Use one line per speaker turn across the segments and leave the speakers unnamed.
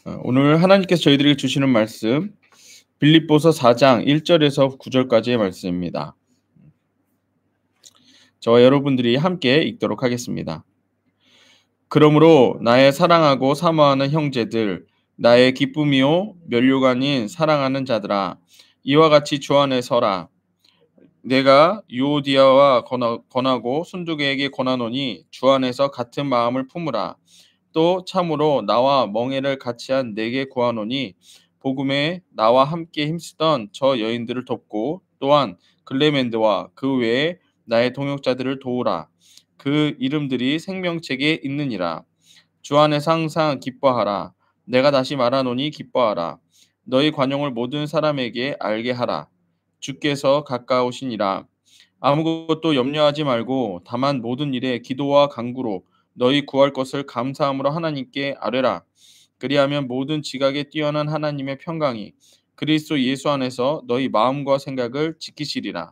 오늘 하나님께서 저희들에게 주시는 말씀 빌립보서 4장 1절에서 9절까지의 말씀입니다. 저와 여러분들이 함께 읽도록 하겠습니다. 그러므로 나의 사랑하고 사모하는 형제들, 나의 기쁨이요 면류가 아닌 사랑하는 자들아, 이와 같이 주 안에 서라. 내가 유오디아와 권하고 순두개에게 권하노니 주 안에서 같은 마음을 품으라. 또 참으로 나와 멍에를 같이 한 내게 구하노니 복음에 나와 함께 힘쓰던 저 여인들을 돕고 또한 글레멘드와 그 외에 나의 동역자들을 도우라. 그 이름들이 생명책에 있느니라. 주 안에서 항상 기뻐하라. 내가 다시 말하노니 기뻐하라. 너희 관용을 모든 사람에게 알게 하라. 주께서 가까우시니라. 아무것도 염려하지 말고 다만 모든 일에 기도와 간구로 너희 구할 것을 감사함으로 하나님께 아뢰라. 그리하면 모든 지각에 뛰어난 하나님의 평강이 그리스도 예수 안에서 너희 마음과 생각을 지키시리라.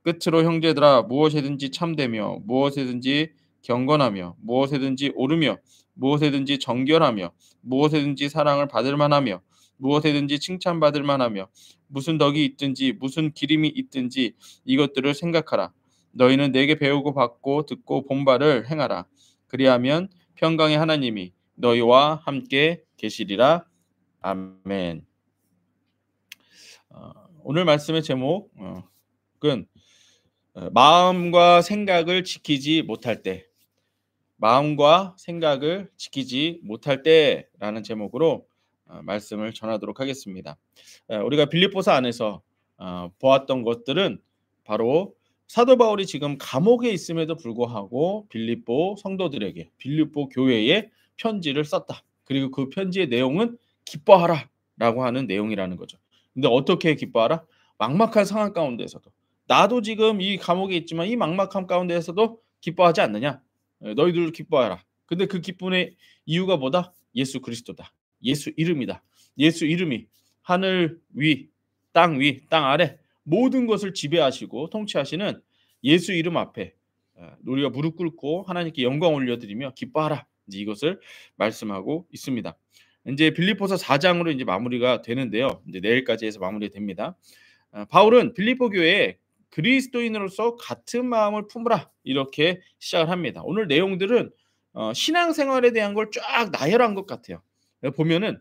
끝으로 형제들아, 무엇이든지 참되며 무엇이든지 경건하며 무엇이든지 옳으며 무엇이든지 정결하며 무엇이든지 사랑을 받을 만하며 무엇이든지 칭찬받을 만하며 무슨 덕이 있든지 무슨 기림이 있든지 이것들을 생각하라. 너희는 내게 배우고 받고 듣고 본 바를 행하라. 그리하면 평강의 하나님이 너희와 함께 계시리라. 아멘. 오늘 말씀의 제목은 마음과 생각을 지키지 못할 때, 마음과 생각을 지키지 못할 때라는 제목으로 말씀을 전하도록 하겠습니다. 우리가 빌립보서 안에서 보았던 것들은 바로 사도 바울이 지금 감옥에 있음에도 불구하고 빌립보 성도들에게, 빌립보 교회에 편지를 썼다. 그리고 그 편지의 내용은 기뻐하라라고 하는 내용이라는 거죠. 근데 어떻게 기뻐하라? 막막한 상황 가운데서도, 나도 지금 이 감옥에 있지만 이 막막함 가운데에서도 기뻐하지 않느냐? 너희들 기뻐하라. 근데 그 기쁨의 이유가 뭐다? 예수 그리스도다. 예수 이름이다. 예수 이름이 하늘 위, 땅 위, 땅 아래 모든 것을 지배하시고 통치하시는 예수 이름 앞에 우리가 무릎 꿇고 하나님께 영광 올려드리며 기뻐하라. 이제 이것을 말씀하고 있습니다. 이제 빌립보서 4장으로 이제 마무리가 되는데요. 이제 내일까지 해서 마무리됩니다. 바울은 빌립보 교회에 그리스도인으로서 같은 마음을 품으라 이렇게 시작을 합니다. 오늘 내용들은 신앙생활에 대한 걸 쫙 나열한 것 같아요. 보면은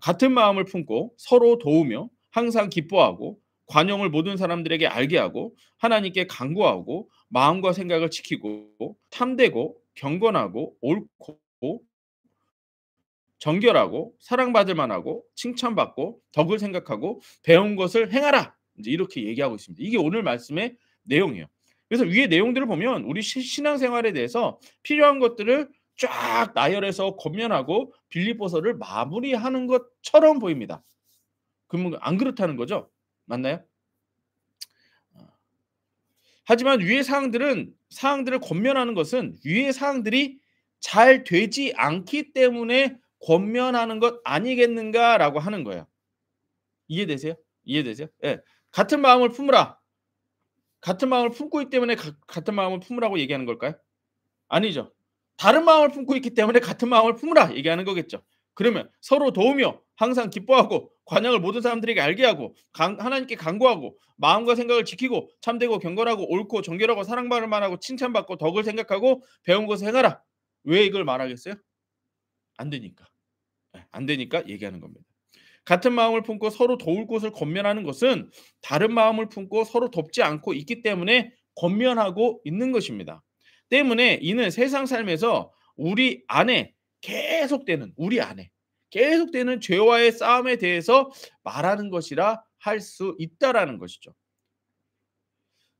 같은 마음을 품고 서로 도우며 항상 기뻐하고 관용을 모든 사람들에게 알게 하고 하나님께 간구하고 마음과 생각을 지키고 탐되고 경건하고 옳고 정결하고 사랑받을 만하고 칭찬받고 덕을 생각하고 배운 것을 행하라. 이제 이렇게 얘기하고 있습니다. 이게 오늘 말씀의 내용이에요. 그래서 위의 내용들을 보면 우리 신앙생활에 대해서 필요한 것들을 쫙 나열해서 권면하고 빌립보서를 마무리하는 것처럼 보입니다. 그러면 안 그렇다는 거죠? 맞나요? 하지만 위의 사항들을 권면하는 것은 위의 사항들이 잘 되지 않기 때문에 권면하는 것 아니겠는가라고 하는 거예요. 이해되세요? 이해되세요? 예. 같은 마음을 품으라. 같은 마음을 품고 있기 때문에 같은 마음을 품으라고 얘기하는 걸까요? 아니죠. 다른 마음을 품고 있기 때문에 같은 마음을 품으라 얘기하는 거겠죠. 그러면 서로 도우며 항상 기뻐하고 관양을 모든 사람들에게 알게 하고 하나님께 간구하고 마음과 생각을 지키고 참되고 경건하고 옳고 정결하고 사랑받을 만하고 칭찬받고 덕을 생각하고 배운 것을 행하라. 왜 이걸 말하겠어요? 안 되니까. 안 되니까 얘기하는 겁니다. 같은 마음을 품고 서로 도울 것을 권면하는 것은 다른 마음을 품고 서로 돕지 않고 있기 때문에 권면하고 있는 것입니다. 때문에 이는 세상 삶에서 우리 안에 계속되는 죄와의 싸움에 대해서 말하는 것이라 할 수 있다라는 것이죠.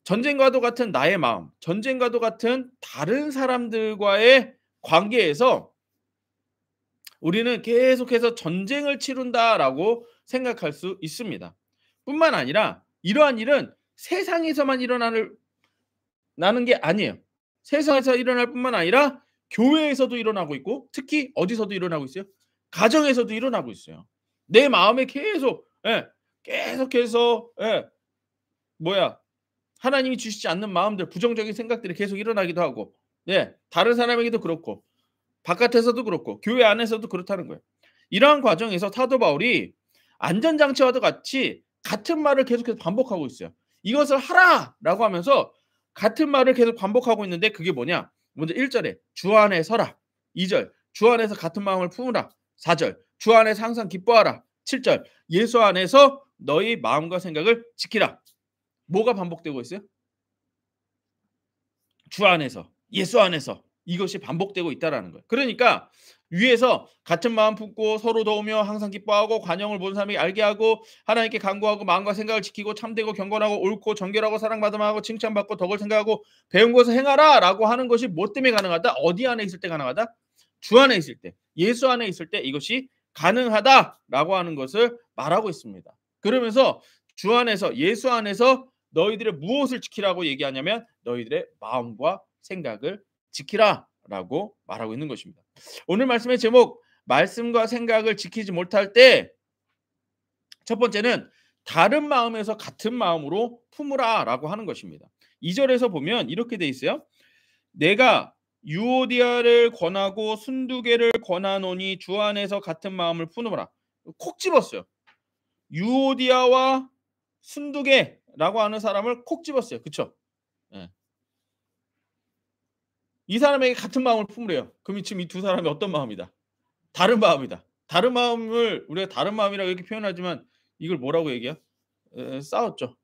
전쟁과도 같은 나의 마음, 전쟁과도 같은 다른 사람들과의 관계에서 우리는 계속해서 전쟁을 치룬다라고 생각할 수 있습니다. 뿐만 아니라 이러한 일은 세상에서만 나는 게 아니에요. 세상에서 일어날 뿐만 아니라 교회에서도 일어나고 있고 특히 어디서도 일어나고 있어요? 가정에서도 일어나고 있어요. 내 마음에 계속해서 하나님이 주시지 않는 마음들, 부정적인 생각들이 계속 일어나기도 하고 다른 사람에게도 그렇고 바깥에서도 그렇고 교회 안에서도 그렇다는 거예요. 이러한 과정에서 사도 바울이 안전장치와도 같이 같은 말을 계속해서 반복하고 있어요. 이것을 하라라고 하면서 같은 말을 계속 반복하고 있는데 그게 뭐냐? 먼저 1절에 주 안에 서라. 2절 주 안에서 같은 마음을 품으라. 4절 주 안에서 항상 기뻐하라. 7절 예수 안에서 너희 마음과 생각을 지키라. 뭐가 반복되고 있어요? 주 안에서, 예수 안에서 이것이 반복되고 있다라는 거예요. 그러니까 위에서 같은 마음 품고 서로 도우며 항상 기뻐하고 관용을 모든 사람에게 알게 하고 하나님께 간구하고 마음과 생각을 지키고 참되고 경건하고 옳고 정결하고 사랑받음 하고 칭찬받고 덕을 생각하고 배운 것을 행하라라고 하는 것이 뭐 때문에 가능하다? 어디 안에 있을 때 가능하다? 주 안에 있을 때, 예수 안에 있을 때 이것이 가능하다라고 하는 것을 말하고 있습니다. 그러면서 주 안에서, 예수 안에서 너희들의 무엇을 지키라고 얘기하냐면 너희들의 마음과 생각을 지키라라고 말하고 있는 것입니다. 오늘 말씀의 제목 말씀과 생각을 지키지 못할 때 첫 번째는 다른 마음에서 같은 마음으로 품으라라고 하는 것입니다. 2절에서 보면 이렇게 돼 있어요. 내가 유오디아를 권하고 순두개를 권하노니 주 안에서 같은 마음을 품으라. 콕 집었어요. 유오디아와 순두개라고 하는 사람을 콕 집었어요. 그렇죠? 예. 이 사람에게 같은 마음을 품으래요. 그럼 지금 이 두 사람이 어떤 마음이다? 다른 마음이다. 다른 마음을 우리가 다른 마음이라고 이렇게 표현하지만 이걸 뭐라고 얘기해요? 싸웠죠.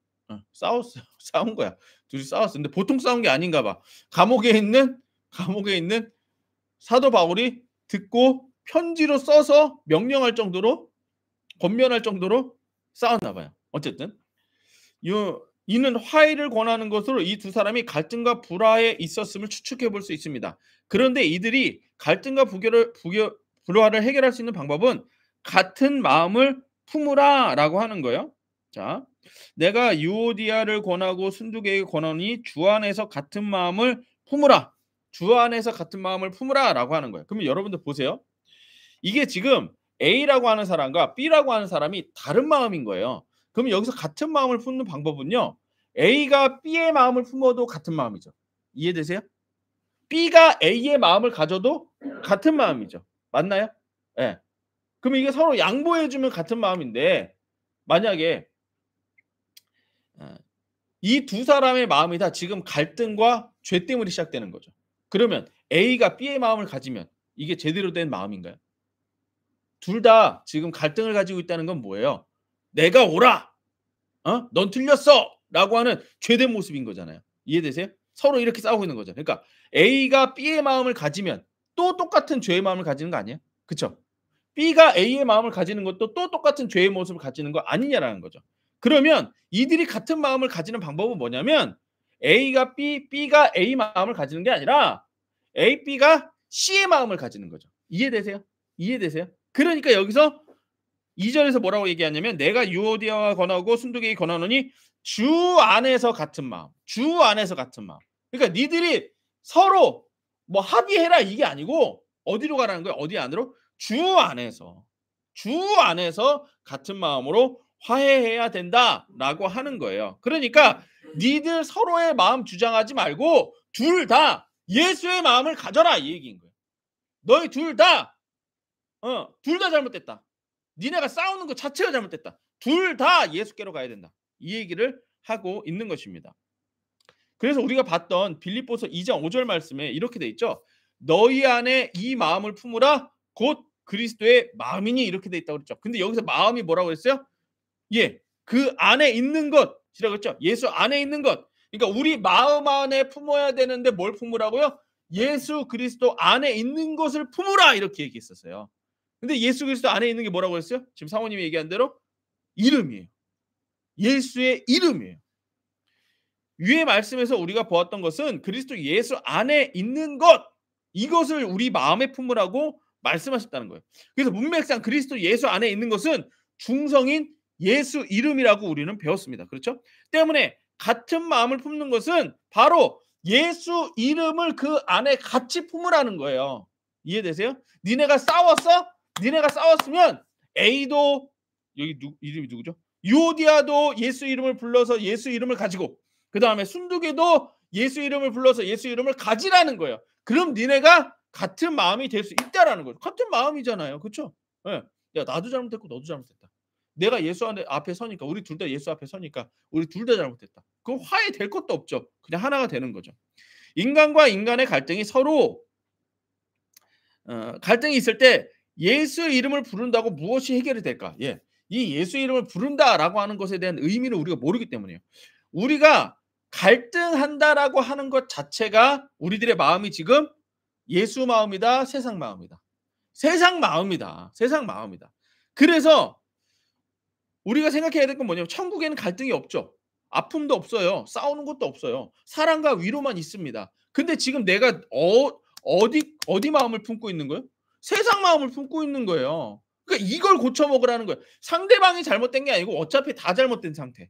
싸웠어요. 싸운 거야. 둘이 싸웠어. 근데 보통 싸운 게 아닌가 봐. 감옥에 있는 사도 바울이 듣고 편지로 써서 명령할 정도로 권면할 정도로 싸웠나 봐요. 어쨌든 이는 화해를 권하는 것으로 이 두 사람이 갈등과 불화에 있었음을 추측해 볼 수 있습니다. 그런데 이들이 갈등과 불화를 해결할 수 있는 방법은 같은 마음을 품으라라고 하는 거예요. 자, 내가 유오디아를 권하고 순두개에게 권하니 주 안에서 같은 마음을 품으라. 주 안에서 같은 마음을 품으라라고 하는 거예요. 그러면 여러분들 보세요. 이게 지금 A라고 하는 사람과 B라고 하는 사람이 다른 마음인 거예요. 그럼 여기서 같은 마음을 품는 방법은요. A가 B의 마음을 품어도 같은 마음이죠. 이해되세요? B가 A의 마음을 가져도 같은 마음이죠. 맞나요? 예. 네. 그럼 이게 서로 양보해 주면 같은 마음인데 만약에 이 두 사람의 마음이 다 지금 갈등과 죄 때문에 시작되는 거죠. 그러면 A가 B의 마음을 가지면 이게 제대로 된 마음인가요? 둘 다 지금 갈등을 가지고 있다는 건 뭐예요? 내가 옳아. 넌 틀렸어라고 하는 죄된 모습인 거잖아요. 이해되세요? 서로 이렇게 싸우고 있는 거죠. 그러니까 A가 B의 마음을 가지면 또 똑같은 죄의 마음을 가지는 거 아니에요? 그렇죠? B가 A의 마음을 가지는 것도 또 똑같은 죄의 모습을 가지는 거 아니냐라는 거죠. 그러면 이들이 같은 마음을 가지는 방법은 뭐냐면 A가 B, B가 A 마음을 가지는 게 아니라 A, B가 C의 마음을 가지는 거죠. 이해되세요? 이해되세요? 그러니까 여기서 2절에서 뭐라고 얘기하냐면 내가 유오디아와 권하고 순두개에 권하노니 주 안에서 같은 마음. 주 안에서 같은 마음. 그러니까 니들이 서로 뭐 합의해라 이게 아니고 어디로 가라는 거야? 어디 안으로? 주 안에서. 주 안에서 같은 마음으로 화해해야 된다라고 하는 거예요. 그러니까 니들 서로의 마음 주장하지 말고 둘 다 예수의 마음을 가져라 이 얘기인 거예요. 너희 둘 다 잘못됐다. 니네가 싸우는 것 자체가 잘못됐다. 둘 다 예수께로 가야 된다. 이 얘기를 하고 있는 것입니다. 그래서 우리가 봤던 빌립보서 2장 5절 말씀에 이렇게 돼 있죠. 너희 안에 이 마음을 품으라 곧 그리스도의 마음이니 이렇게 돼 있다고 그랬죠. 근데 여기서 마음이 뭐라고 했어요? 예, 그 안에 있는 것이라고 했죠. 예수 안에 있는 것. 그러니까 우리 마음 안에 품어야 되는데 뭘 품으라고요? 예수 그리스도 안에 있는 것을 품으라 이렇게 얘기했었어요. 근데 예수 그리스도 안에 있는 게 뭐라고 했어요? 지금 사모님이 얘기한 대로 이름이에요. 예수의 이름이에요. 위의 말씀에서 우리가 보았던 것은 그리스도 예수 안에 있는 것 이것을 우리 마음에 품으라고 말씀하셨다는 거예요. 그래서 문맥상 그리스도 예수 안에 있는 것은 중성인 예수 이름이라고 우리는 배웠습니다. 그렇죠? 때문에 같은 마음을 품는 것은 바로 예수 이름을 그 안에 같이 품으라는 거예요. 이해되세요? 니네가 싸웠으면 A도 여기 이름이 누구죠? 유오디아도 예수 이름을 불러서 예수 이름을 가지고 그 다음에 순두개도 예수 이름을 불러서 예수 이름을 가지라는 거예요. 그럼 니네가 같은 마음이 될 수 있다라는 거죠. 같은 마음이잖아요. 그렇죠? 네. 야 나도 잘못했고 너도 잘못했다. 내가 예수 안에 앞에 서니까 우리 둘 다 예수 앞에 서니까 우리 둘 다 잘못했다. 그럼 화해될 것도 없죠. 그냥 하나가 되는 거죠. 인간과 인간의 갈등이 서로 갈등이 있을 때 예수 이름을 부른다고 무엇이 해결이 될까? 예. 이 예수 이름을 부른다라고 하는 것에 대한 의미를 우리가 모르기 때문이에요. 우리가 갈등한다라고 하는 것 자체가 우리들의 마음이 지금 예수 마음이다, 세상 마음이다. 세상 마음이다. 세상 마음이다. 그래서 우리가 생각해야 될 건 뭐냐면 천국에는 갈등이 없죠. 아픔도 없어요. 싸우는 것도 없어요. 사랑과 위로만 있습니다. 근데 지금 내가 어디 마음을 품고 있는 거예요? 세상 마음을 품고 있는 거예요. 그러니까 이걸 고쳐 먹으라는 거예요. 상대방이 잘못된 게 아니고 어차피 다 잘못된 상태.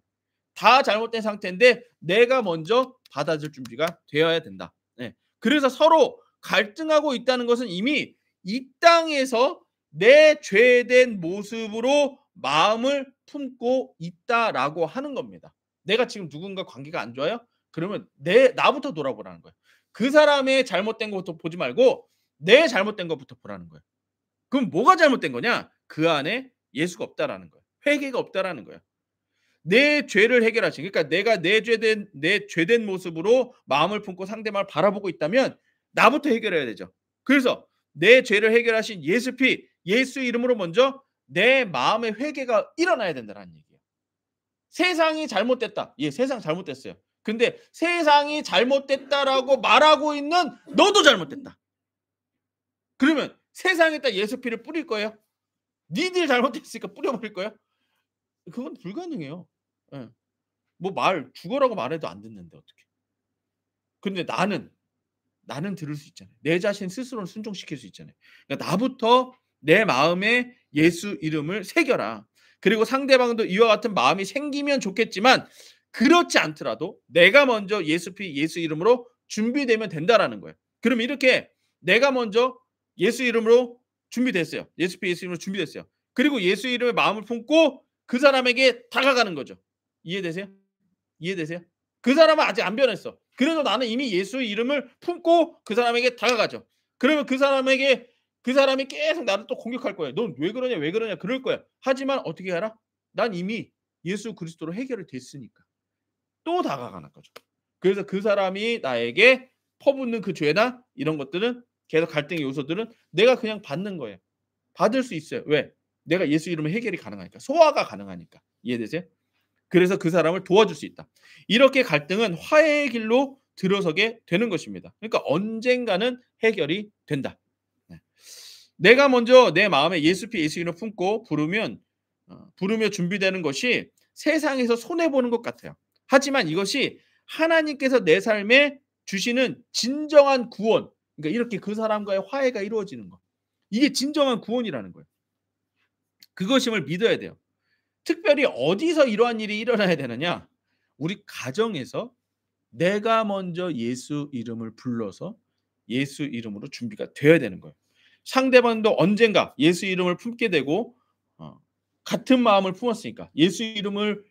다 잘못된 상태인데 내가 먼저 받아줄 준비가 되어야 된다. 네. 그래서 서로 갈등하고 있다는 것은 이미 이 땅에서 내 죄된 모습으로 마음을 품고 있다라고 하는 겁니다. 내가 지금 누군가 관계가 안 좋아요? 그러면 나부터 돌아보라는 거예요. 그 사람의 잘못된 것부터 보지 말고 내 잘못된 것부터 보라는 거예요. 그럼 뭐가 잘못된 거냐? 그 안에 예수가 없다라는 거예요. 회개가 없다라는 거예요. 내 죄를 해결하신 그러니까 내가 내 죄된 모습으로 마음을 품고 상대방을 바라보고 있다면 나부터 해결해야 되죠. 그래서 내 죄를 해결하신 예수 피, 예수 이름으로 먼저 내 마음의 회개가 일어나야 된다는 얘기예요. 세상이 잘못됐다. 예, 세상 잘못됐어요. 근데 세상이 잘못됐다라고 말하고 있는 너도 잘못됐다. 그러면 세상에다 예수 피를 뿌릴 거예요? 니들 잘못됐으니까 뿌려버릴 거예요? 그건 불가능해요. 예. 뭐 죽어라고 말해도 안 듣는데 어떡해. 근데 나는 들을 수 있잖아요. 내 자신 스스로는 순종시킬 수 있잖아요. 그러니까 나부터 내 마음에 예수 이름을 새겨라. 그리고 상대방도 이와 같은 마음이 생기면 좋겠지만 그렇지 않더라도 내가 먼저 예수 피 예수 이름으로 준비되면 된다라는 거예요. 그럼 이렇게 내가 먼저 예수 이름으로 준비됐어요. 예수 피 예수 이름으로 준비됐어요. 그리고 예수 이름의 마음을 품고 그 사람에게 다가가는 거죠. 이해되세요? 이해되세요? 그 사람은 아직 안 변했어. 그래도 나는 이미 예수 이름을 품고 그 사람에게 다가가죠. 그러면 그 사람이 계속 나를 또 공격할 거예요. 넌 왜 그러냐, 왜 그러냐 그럴 거야. 하지만 어떻게 알아? 난 이미 예수 그리스도로 해결이 됐으니까. 또 다가가는 거죠. 그래서 그 사람이 나에게 퍼붓는 그 죄나 이런 것들은 계속 갈등의 요소들은 내가 그냥 받는 거예요. 받을 수 있어요. 왜? 내가 예수 이름으로 해결이 가능하니까. 소화가 가능하니까. 이해되세요? 그래서 그 사람을 도와줄 수 있다. 이렇게 갈등은 화해의 길로 들어서게 되는 것입니다. 그러니까 언젠가는 해결이 된다. 네. 내가 먼저 내 마음에 예수 피 예수 이름을 품고 부르며 준비되는 것이 세상에서 손해 보는 것 같아요. 하지만 이것이 하나님께서 내 삶에 주시는 진정한 구원. 그러니까 이렇게 그 사람과의 화해가 이루어지는 것. 이게 진정한 구원이라는 거예요. 그것임을 믿어야 돼요. 특별히 어디서 이러한 일이 일어나야 되느냐? 우리 가정에서 내가 먼저 예수 이름을 불러서 예수 이름으로 준비가 되어야 되는 거예요. 상대방도 언젠가 예수 이름을 품게 되고 같은 마음을 품었으니까 예수 이름을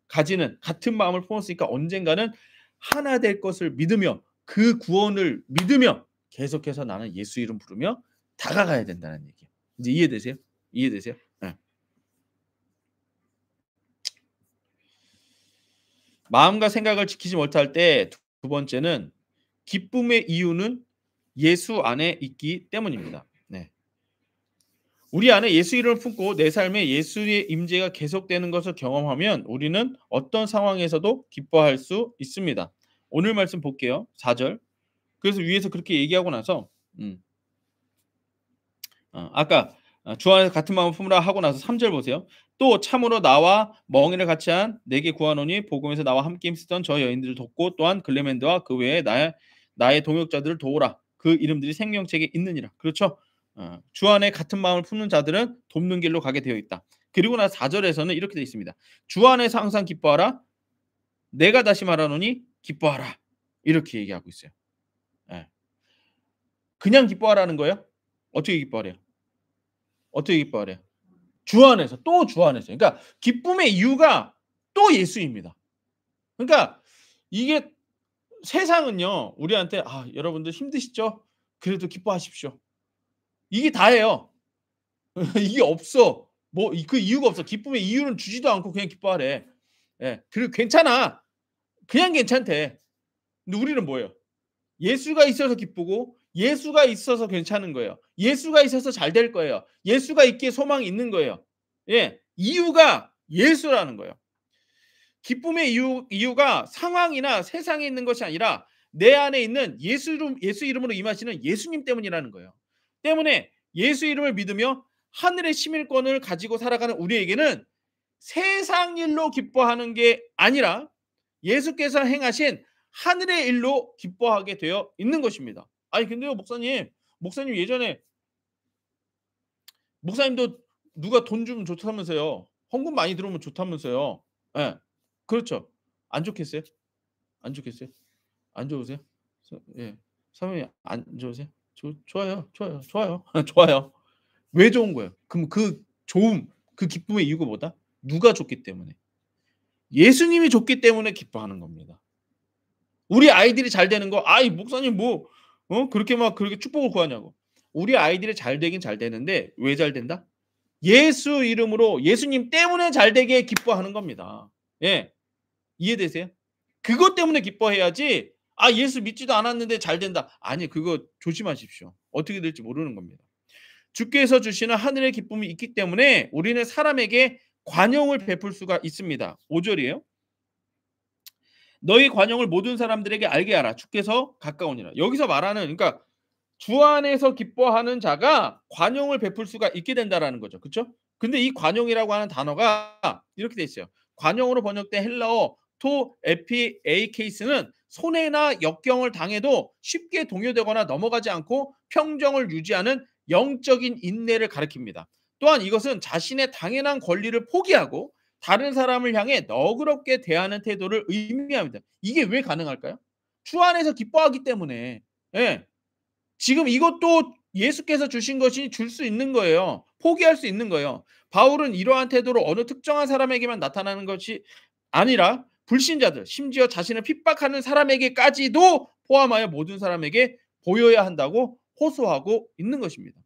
가지는 같은 마음을 품었으니까 언젠가는 하나 될 것을 믿으며 그 구원을 믿으며 계속해서 나는 예수 이름 부르며 다가가야 된다는 얘기예요. 이제 이해되세요? 이해되세요? 네. 마음과 생각을 지키지 못할 때 두 번째는 기쁨의 이유는 예수 안에 있기 때문입니다. 네. 우리 안에 예수 이름을 품고 내 삶에 예수의 임재가 계속되는 것을 경험하면 우리는 어떤 상황에서도 기뻐할 수 있습니다. 오늘 말씀 볼게요. 4절. 그래서 위에서 그렇게 얘기하고 나서 아까 주 안에서 같은 마음을 품으라 하고 나서 3절 보세요. 또 참으로 나와 멍에를 같이 한 내게 구하노니 복음에서 나와 함께 힘쓰던 저 여인들을 돕고 또한 글레멘드와 그 외에 나의 동역자들을 도우라. 그 이름들이 생명책에 있느니라. 그렇죠? 주 안에 같은 마음을 품는 자들은 돕는 길로 가게 되어 있다. 그리고 나서 4절에서는 이렇게 되어 있습니다. 주 안에서 항상 기뻐하라. 내가 다시 말하노니 기뻐하라. 이렇게 얘기하고 있어요. 예. 그냥 기뻐하라는 거예요? 어떻게 기뻐하래요? 어떻게 기뻐하래요? 주 안에서 또 주 안에서. 그러니까 기쁨의 이유가 또 예수입니다. 그러니까 이게 세상은요. 우리한테 여러분들 힘드시죠? 그래도 기뻐하십시오. 이게 다예요. 이게 없어. 뭐 그 이유가 없어. 기쁨의 이유는 주지도 않고 그냥 기뻐하래. 예. 그리고 괜찮아. 그냥 괜찮대. 근데 우리는 뭐예요? 예수가 있어서 기쁘고 예수가 있어서 괜찮은 거예요. 예수가 있어서 잘 될 거예요. 예수가 있기에 소망이 있는 거예요. 예. 이유가 예수라는 거예요. 기쁨의 이유가 상황이나 세상에 있는 것이 아니라 내 안에 있는 예수 이름으로 임하시는 예수님 때문이라는 거예요. 때문에 예수 이름을 믿으며 하늘의 시민권을 가지고 살아가는 우리에게는 세상 일로 기뻐하는 게 아니라 예수께서 행하신 하늘의 일로 기뻐하게 되어 있는 것입니다. 아니 근데요 목사님 예전에 목사님도 누가 돈 주면 좋다면서요. 헌금 많이 들어오면 좋다면서요. 예. 그렇죠. 안 좋겠어요? 안 좋겠어요? 안 좋으세요? 예. 사모님 안 좋으세요? 좋아요, 좋아요, 좋아요. 좋아요. 왜 좋은 거예요? 그럼 그 좋음, 그 기쁨의 이유가 뭐다? 누가 줬기 때문에. 예수님이 줬기 때문에 기뻐하는 겁니다. 우리 아이들이 잘 되는 거 "아이 목사님 뭐 그렇게 막 그렇게 축복을 구하냐고." 우리 아이들이 잘 되긴 잘 되는데 왜 잘 된다? 예수 이름으로 예수님 때문에 잘 되게 기뻐하는 겁니다. 예. 이해되세요? 그것 때문에 기뻐해야지 예수 믿지도 않았는데 잘 된다. 아니 그거 조심하십시오. 어떻게 될지 모르는 겁니다. 주께서 주시는 하늘의 기쁨이 있기 때문에 우리는 사람에게 관용을 베풀 수가 있습니다. 5 절이에요. 너희 관용을 모든 사람들에게 알게 하라. 주께서 가까우니라. 여기서 말하는 그러니까 주 안에서 기뻐하는 자가 관용을 베풀 수가 있게 된다라는 거죠. 그렇죠? 근데 이 관용이라고 하는 단어가 이렇게 돼 있어요. 관용으로 번역된 헬라어 토 에피 에이케이스는 손해나 역경을 당해도 쉽게 동요되거나 넘어가지 않고 평정을 유지하는 영적인 인내를 가리킵니다. 또한 이것은 자신의 당연한 권리를 포기하고 다른 사람을 향해 너그럽게 대하는 태도를 의미합니다. 이게 왜 가능할까요? 주 안에서 기뻐하기 때문에. 예. 지금 이것도 예수께서 주신 것이 줄 수 있는 거예요. 포기할 수 있는 거예요. 바울은 이러한 태도로 어느 특정한 사람에게만 나타나는 것이 아니라 불신자들, 심지어 자신을 핍박하는 사람에게까지도 포함하여 모든 사람에게 보여야 한다고 호소하고 있는 것입니다.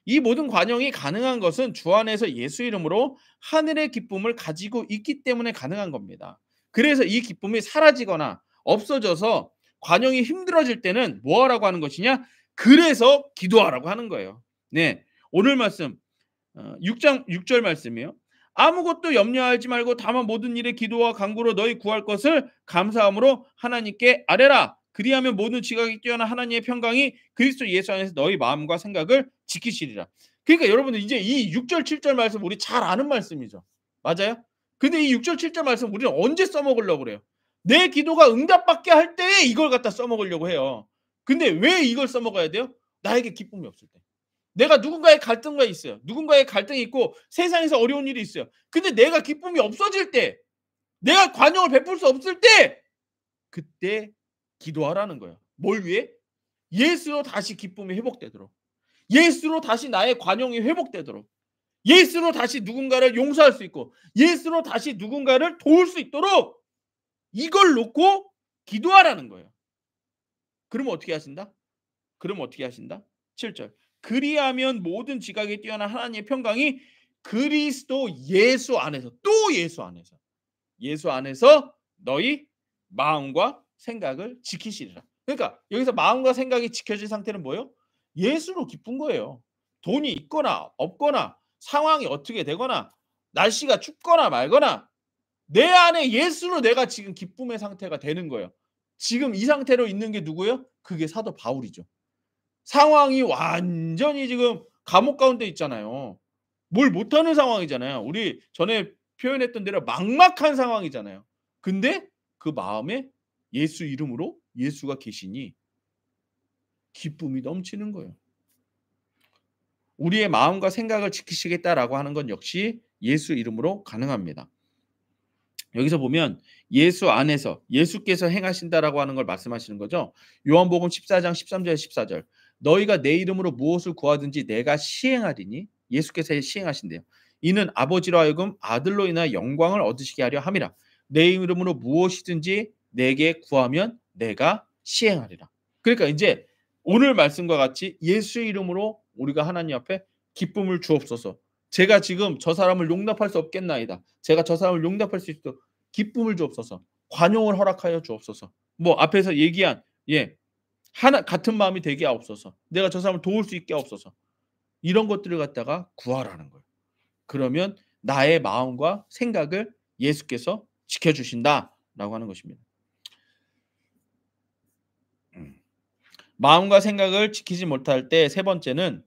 이 모든 관용이 가능한 것은 주 안에서 예수 이름으로 하늘의 기쁨을 가지고 있기 때문에 가능한 겁니다. 그래서 이 기쁨이 사라지거나 없어져서 관용이 힘들어질 때는 뭐 하라고 하는 것이냐? 그래서 기도하라고 하는 거예요. 네. 오늘 말씀 6장 6절 말씀이에요. 아무것도 염려하지 말고 다만 모든 일에 기도와 간구로 너희 구할 것을 감사함으로 하나님께 아뢰라. 그리하면 모든 지각이 뛰어난 하나님의 평강이 그리스도 예수 안에서 너희 마음과 생각을 지키시리라. 그러니까 여러분들 이제 이 6절 7절 말씀 우리 잘 아는 말씀이죠. 맞아요? 근데 이 6절 7절 말씀 우리는 언제 써먹으려고 그래요? 내 기도가 응답받게 할 때에 이걸 갖다 써먹으려고 해요. 근데 왜 이걸 써먹어야 돼요? 나에게 기쁨이 없을 때. 내가 누군가의 갈등과 있어요. 누군가의 갈등이 있고 세상에서 어려운 일이 있어요. 근데 내가 기쁨이 없어질 때, 내가 관용을 베풀 수 없을 때, 그때 기도하라는 거예요. 뭘 위해? 예수로 다시 기쁨이 회복되도록. 예수로 다시 나의 관용이 회복되도록. 예수로 다시 누군가를 용서할 수 있고, 예수로 다시 누군가를 도울 수 있도록 이걸 놓고 기도하라는 거예요. 그러면 어떻게 하신다? 그러면 어떻게 하신다? 7절. 그리하면 모든 지각에 뛰어난 하나님의 평강이 그리스도 예수 안에서 또 예수 안에서 너희 마음과 생각을 지키시리라. 그러니까 여기서 마음과 생각이 지켜진 상태는 뭐예요? 예수로 기쁜 거예요. 돈이 있거나 없거나 상황이 어떻게 되거나 날씨가 춥거나 말거나 내 안에 예수로 내가 지금 기쁨의 상태가 되는 거예요. 지금 이 상태로 있는 게 누구예요? 그게 사도 바울이죠. 상황이 완전히 지금 감옥 가운데 있잖아요. 뭘 못하는 상황이잖아요. 우리 전에 표현했던 대로 막막한 상황이잖아요. 근데 그 마음에 예수 이름으로 예수가 계시니 기쁨이 넘치는 거예요. 우리의 마음과 생각을 지키시겠다라고 하는 건 역시 예수 이름으로 가능합니다. 여기서 보면 예수 안에서 예수께서 행하신다라고 하는 걸 말씀하시는 거죠. 요한복음 14장 13절 14절. 너희가 내 이름으로 무엇을 구하든지 내가 시행하리니 예수께서 시행하신대요. 이는 아버지로 하여금 아들로 인하여 영광을 얻으시게 하려 함이라. 내 이름으로 무엇이든지 내게 구하면 내가 시행하리라. 그러니까 이제 오늘 말씀과 같이 예수 이름으로 우리가 하나님 앞에 기쁨을 주옵소서. 제가 지금 저 사람을 용납할 수 없겠나이다. 제가 저 사람을 용납할 수 있도록 기쁨을 주옵소서. 관용을 허락하여 주옵소서. 뭐 앞에서 얘기한 하나 같은 마음이 되게 하옵소서. 내가 저 사람을 도울 수 있게 하옵소서. 이런 것들을 갖다가 구하라는 거예요. 그러면 나의 마음과 생각을 예수께서 지켜주신다라고 하는 것입니다. 마음과 생각을 지키지 못할 때 세 번째는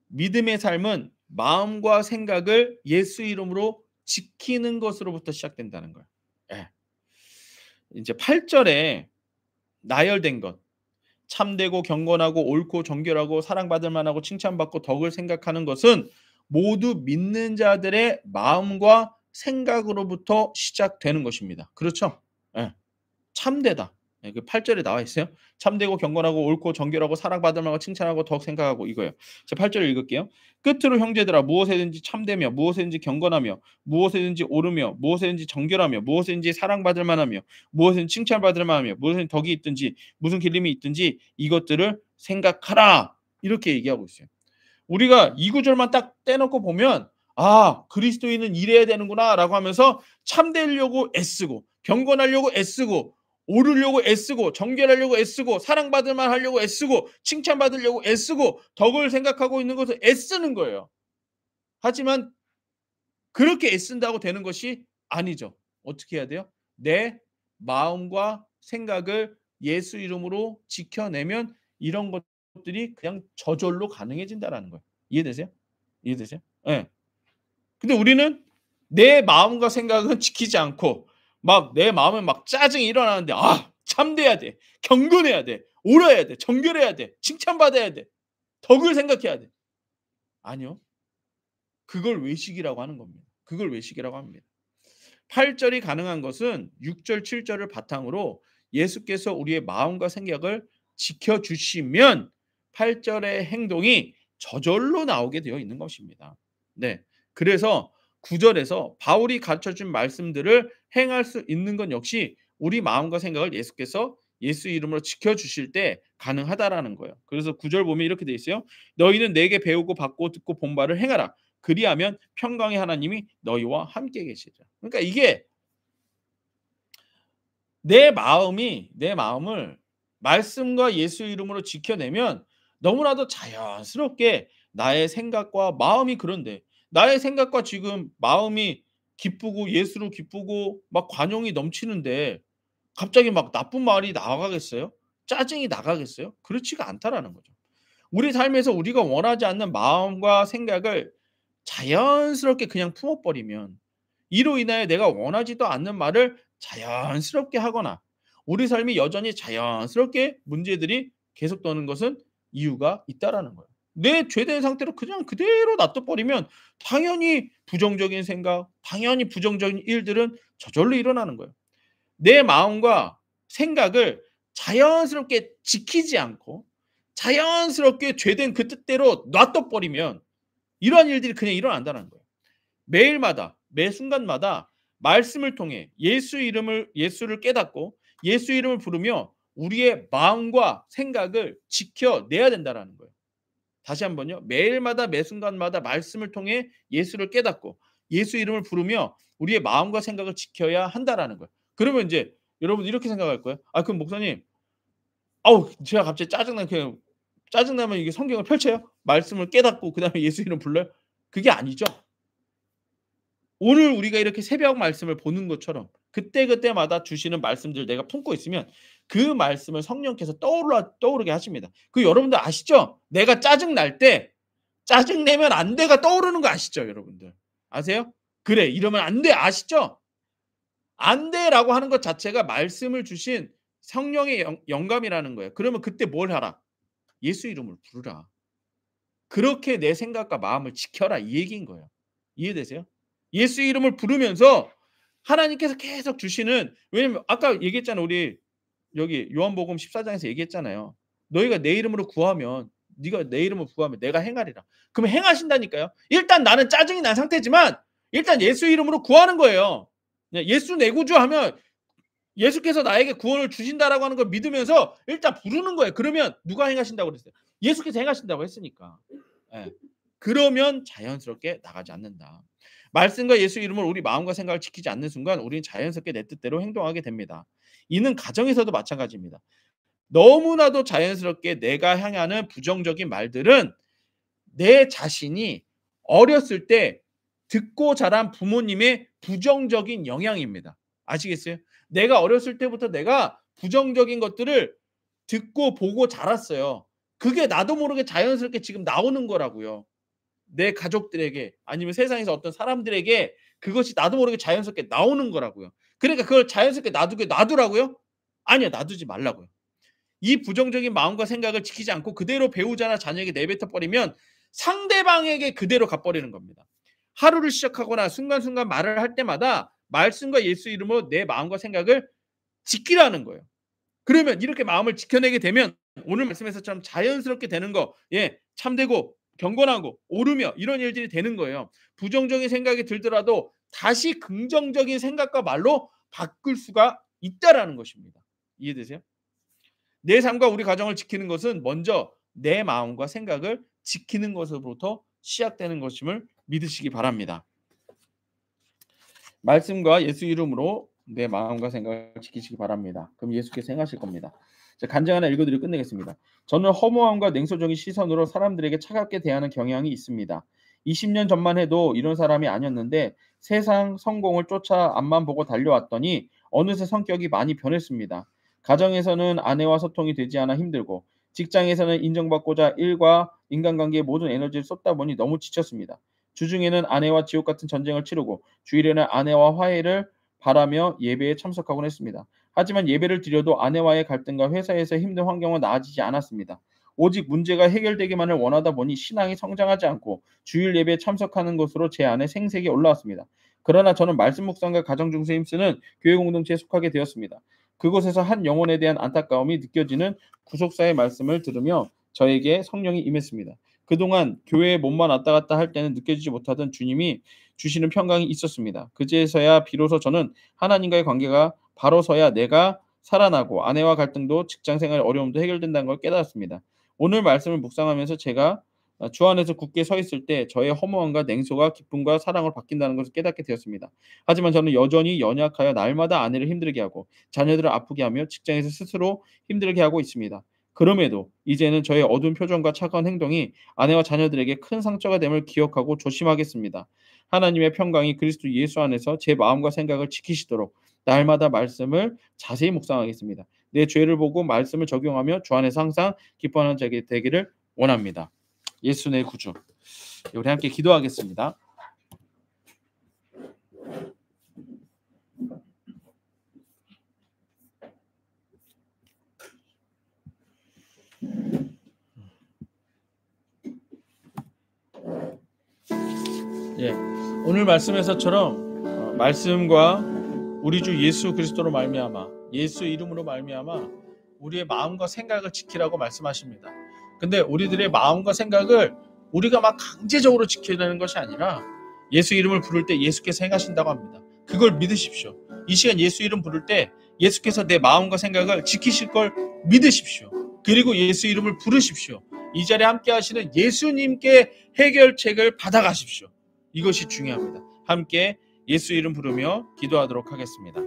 믿음의 삶은 마음과 생각을 예수 이름으로 지키는 것으로부터 시작된다는 거예요. 예. 이제 8절에 나열된 것, 참되고 경건하고 옳고 정결하고 사랑받을 만하고 칭찬받고 덕을 생각하는 것은 모두 믿는 자들의 마음과 생각으로부터 시작되는 것입니다. 그렇죠? 예. 참되다. 그 8절에 나와 있어요. 참되고 경건하고 옳고 정결하고 사랑받을 만하고 칭찬하고 덕 생각하고 이거예요. 자, 8절을 읽을게요. 끝으로 형제들아 무엇에든지 참되며 무엇에든지 경건하며 무엇에든지 옳으며 무엇에든지 정결하며 무엇에든지 사랑받을 만하며 무엇에든지 칭찬받을 만하며 무엇에든지 덕이 있든지 무슨 길림이 있든지 이것들을 생각하라. 이렇게 얘기하고 있어요. 우리가 이 구절만 딱 떼놓고 보면 그리스도인은 이래야 되는구나라고 하면서 참되려고 애쓰고 경건하려고 애쓰고 오르려고 애쓰고 정결하려고 애쓰고 사랑받을 만 하려고 애쓰고 칭찬받으려고 애쓰고 덕을 생각하고 있는 것을 애쓰는 거예요. 하지만 그렇게 애쓴다고 되는 것이 아니죠. 어떻게 해야 돼요? 내 마음과 생각을 예수 이름으로 지켜내면 이런 것들이 그냥 저절로 가능해진다라는 거예요. 이해되세요? 이해되세요? 예. 근데 우리는 내 마음과 생각은 지키지 않고 막 내 마음에 막 짜증이 일어나는데 참돼야 돼. 경건해야 돼. 옳아야 돼. 정결해야 돼. 칭찬받아야 돼. 덕을 생각해야 돼. 아니요. 그걸 외식이라고 하는 겁니다. 그걸 외식이라고 합니다. 8절이 가능한 것은 6절, 7절을 바탕으로 예수께서 우리의 마음과 생각을 지켜주시면 8절의 행동이 저절로 나오게 되어 있는 것입니다. 네. 그래서 9절에서 바울이 가르쳐준 말씀들을 행할 수 있는 건 역시 우리 마음과 생각을 예수께서 예수 이름으로 지켜주실 때 가능하다라는 거예요. 그래서 9절 보면 이렇게 돼 있어요. 너희는 내게 배우고 받고 듣고 본 바를 행하라. 그리하면 평강의 하나님이 너희와 함께 계시리라. 그러니까 이게 내 마음을 말씀과 예수 이름으로 지켜내면 너무나도 자연스럽게 나의 생각과 마음이 그런데 나의 생각과 지금 마음이 기쁘고 예수로 기쁘고 막 관용이 넘치는데 갑자기 막 나쁜 말이 나가겠어요? 짜증이 나가겠어요? 그렇지가 않다라는 거죠. 우리 삶에서 우리가 원하지 않는 마음과 생각을 자연스럽게 그냥 품어버리면 이로 인하여 내가 원하지도 않는 말을 자연스럽게 하거나 우리 삶이 여전히 자연스럽게 문제들이 계속되는 것은 이유가 있다라는 거예요. 내 죄된 상태로 그냥 그대로 놔둬버리면 당연히 부정적인 생각, 당연히 부정적인 일들은 저절로 일어나는 거예요. 내 마음과 생각을 자연스럽게 지키지 않고 자연스럽게 죄된 그 뜻대로 놔둬버리면 이러한 일들이 그냥 일어난다는 거예요. 매일마다 매 순간마다 말씀을 통해 예수를 깨닫고 예수 이름을 부르며 우리의 마음과 생각을 지켜내야 된다라는 거예요. 다시 한번요. 매일마다 매 순간마다 말씀을 통해 예수를 깨닫고 예수 이름을 부르며 우리의 마음과 생각을 지켜야 한다라는 거예요. 그러면 이제 여러분 이렇게 생각할 거예요. 그럼 목사님, 제가 갑자기 짜증나면 이게 성경을 펼쳐요? 말씀을 깨닫고 그다음에 예수 이름 불러요? 그게 아니죠. 오늘 우리가 이렇게 새벽 말씀을 보는 것처럼 그때그때마다 주시는 말씀들 내가 품고 있으면 그 말씀을 성령께서 떠오르게 하십니다. 여러분들 아시죠? 내가 짜증날 때 짜증내면 안 돼가 떠오르는 거 아시죠, 여러분들? 아세요? 그래, 이러면 안 돼. 아시죠? 안 돼라고 하는 것 자체가 말씀을 주신 성령의 영감이라는 거예요. 그러면 그때 뭘 하라? 예수 이름을 부르라. 그렇게 내 생각과 마음을 지켜라 이 얘기인 거예요. 이해되세요? 예수 이름을 부르면서 하나님께서 계속 주시는 왜냐면 아까 얘기했잖아요. 우리 여기 요한복음 14장에서 얘기했잖아요. 너희가 내 이름으로 구하면 네가 내 이름으로 구하면 내가 행하리라. 그럼 행하신다니까요. 일단 나는 짜증이 난 상태지만 일단 예수 이름으로 구하는 거예요. 예수 내 구주 하면 예수께서 나에게 구원을 주신다라고 하는 걸 믿으면서 일단 부르는 거예요. 그러면 누가 행하신다고 그랬어요? 예수께서 행하신다고 했으니까. 예. 그러면 자연스럽게 나가지 않는다. 말씀과 예수 이름으로 우리 마음과 생각을 지키지 않는 순간 우리는 자연스럽게 내 뜻대로 행동하게 됩니다. 이는 가정에서도 마찬가지입니다. 너무나도 자연스럽게 내가 향하는 부정적인 말들은 내 자신이 어렸을 때 듣고 자란 부모님의 부정적인 영향입니다. 아시겠어요? 내가 어렸을 때부터 내가 부정적인 것들을 듣고 보고 자랐어요. 그게 나도 모르게 자연스럽게 지금 나오는 거라고요. 내 가족들에게 아니면 세상에서 어떤 사람들에게 그것이 나도 모르게 자연스럽게 나오는 거라고요. 그러니까 그걸 자연스럽게 놔두라고요? 아니요. 놔두지 말라고요. 이 부정적인 마음과 생각을 지키지 않고 그대로 배우자나 자녀에게 내뱉어 버리면 상대방에게 그대로 가버리는 겁니다. 하루를 시작하거나 순간순간 말을 할 때마다 말씀과 예수 이름으로 내 마음과 생각을 지키라는 거예요. 그러면 이렇게 마음을 지켜내게 되면 오늘 말씀에서처럼 자연스럽게 되는 거, 예, 참되고 경건하고 오르며 이런 일들이 되는 거예요. 부정적인 생각이 들더라도 다시 긍정적인 생각과 말로 바꿀 수가 있다라는 것입니다. 이해되세요? 내 삶과 우리 가정을 지키는 것은 먼저 내 마음과 생각을 지키는 것으로부터 시작되는 것임을 믿으시기 바랍니다. 말씀과 예수 이름으로 내 마음과 생각을 지키시기 바랍니다. 그럼 예수께서 행하실 겁니다. 자, 간증 하나 읽어드리고 끝내겠습니다. 저는 허무함과 냉소적인 시선으로 사람들에게 차갑게 대하는 경향이 있습니다. 20년 전만 해도 이런 사람이 아니었는데 세상 성공을 쫓아 앞만 보고 달려왔더니 어느새 성격이 많이 변했습니다. 가정에서는 아내와 소통이 되지 않아 힘들고 직장에서는 인정받고자 일과 인간관계에 모든 에너지를 쏟다 보니 너무 지쳤습니다. 주중에는 아내와 지옥 같은 전쟁을 치르고 주일에는 아내와 화해를 바라며 예배에 참석하곤 했습니다. 하지만 예배를 드려도 아내와의 갈등과 회사에서 힘든 환경은 나아지지 않았습니다. 오직 문제가 해결되기만을 원하다 보니 신앙이 성장하지 않고 주일 예배에 참석하는 것으로 제 안에 생색이 올라왔습니다. 그러나 저는 말씀 묵상과 가정 중심에 힘쓰는 교회 공동체에 속하게 되었습니다. 그곳에서 한 영혼에 대한 안타까움이 느껴지는 구속사의 말씀을 들으며 저에게 성령이 임했습니다. 그동안 교회에 몸만 왔다 갔다 할 때는 느껴지지 못하던 주님이 주시는 평강이 있었습니다. 그제서야 비로소 저는 하나님과의 관계가 바로서야 내가 살아나고 아내와 갈등도 직장생활 어려움도 해결된다는 걸 깨달았습니다. 오늘 말씀을 묵상하면서 제가 주 안에서 굳게 서 있을 때 저의 허무함과 냉소가 기쁨과 사랑으로 바뀐다는 것을 깨닫게 되었습니다. 하지만 저는 여전히 연약하여 날마다 아내를 힘들게 하고 자녀들을 아프게 하며 직장에서 스스로 힘들게 하고 있습니다. 그럼에도 이제는 저의 어두운 표정과 차가운 행동이 아내와 자녀들에게 큰 상처가 됨을 기억하고 조심하겠습니다. 하나님의 평강이 그리스도 예수 안에서 제 마음과 생각을 지키시도록 날마다 말씀을 자세히 묵상하겠습니다. 내 죄를 보고 말씀을 적용하며 주 안에서 항상 기뻐하는 자에게 되기를 원합니다. 예수 내 구주. 우리 함께 기도하겠습니다. 예, 오늘 말씀에서처럼 말씀과 우리 주 예수 그리스도로 말미암아 예수 이름으로 말미암아 우리의 마음과 생각을 지키라고 말씀하십니다. 근데 우리들의 마음과 생각을 우리가 막 강제적으로 지키려는 것이 아니라 예수 이름을 부를 때 예수께서 행하신다고 합니다. 그걸 믿으십시오. 이 시간 예수 이름 부를 때 예수께서 내 마음과 생각을 지키실 걸 믿으십시오. 그리고 예수 이름을 부르십시오. 이 자리에 함께 하시는 예수님께 해결책을 받아가십시오. 이것이 중요합니다. 함께 예수 이름 부르며 기도하도록 하겠습니다.